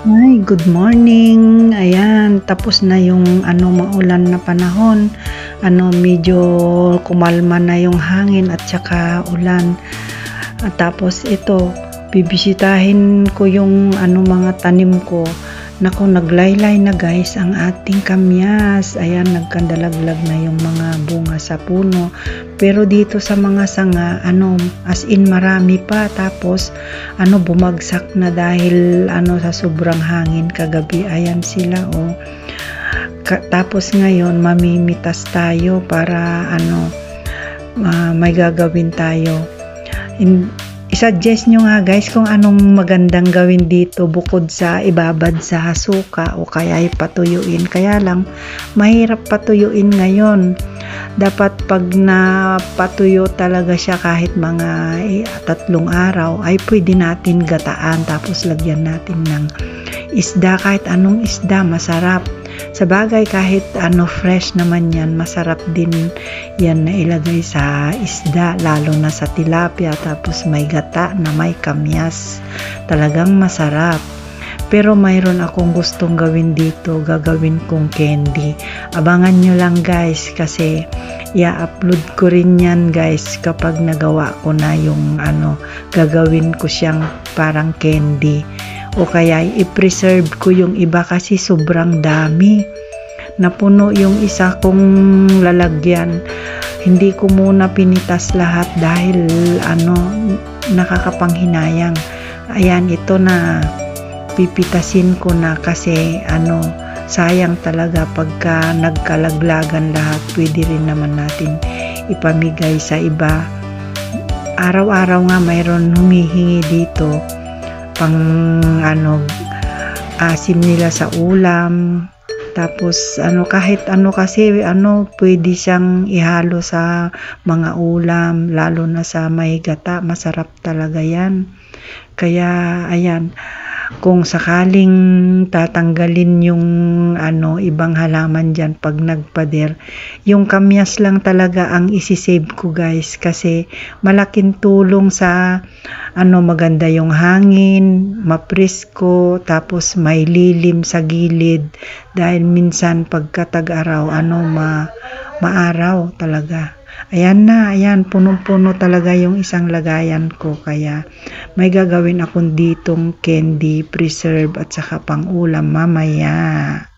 Ay, good morning. Ayan, tapos na yung maulan na panahon. Medyo kumalma na yung hangin at saka ulan. At tapos ito, bibisitahin ko yung mga tanim ko. Naku, naglaylay na guys ang ating kamyas. Ayan, nagkandalaglag na yung mga bunga sa puno. Pero dito sa mga sanga, as in marami pa. Tapos, bumagsak na dahil sa sobrang hangin kagabi. Ayan sila, oh. Tapos ngayon, mamimitas tayo para may gagawin tayo. I-suggest nyo nga guys kung anong magandang gawin dito bukod sa ibabad sa suka o kaya ipatuyuin. Kaya lang, mahirap patuyuin ngayon. Dapat pag napatuyo talaga siya kahit mga 3 araw, ay pwede natin gataan. Tapos lagyan natin ng isda, kahit anong isda, masarap. Sa bagay, kahit fresh naman yan, masarap din yan na ilagay sa isda, lalo na sa tilapia. Tapos may gata na may kamyas, talagang masarap. Pero mayroon akong gustong gawin dito, gagawin kong candy. Abangan nyo lang guys, kasi i-upload ko rin yan guys kapag nagawa ko na yung gagawin ko siyang parang candy. O kaya i-preserve ko yung iba kasi sobrang dami. Napuno yung isa kong lalagyan. Hindi ko muna pinitas lahat dahil nakakapanghinayang. Ayan, ito na. Pipitasin ko na kasi sayang talaga pagka nagkalaglagan lahat. Pwede rin naman natin ipamigay sa iba. Araw-araw nga mayroon humihingi dito pang asim nila sa ulam. Tapos kahit kasi pwede siyang ihalo sa mga ulam, lalo na sa may gata. Masarap talaga yan. Kaya ayan, kung sakaling tatanggalin yung ibang halaman dyan pag nagpader, yung kamyas lang talaga ang isisave ko guys, kasi malaking tulong sa maganda yung hangin, mapresko, tapos may lilim sa gilid dahil minsan pagka tag-araw maaraw talaga. Ayan na, ayan, punong-puno talaga yung isang lagayan ko, kaya may gagawin akong ditong candy, preserve at saka pang ulam mamaya.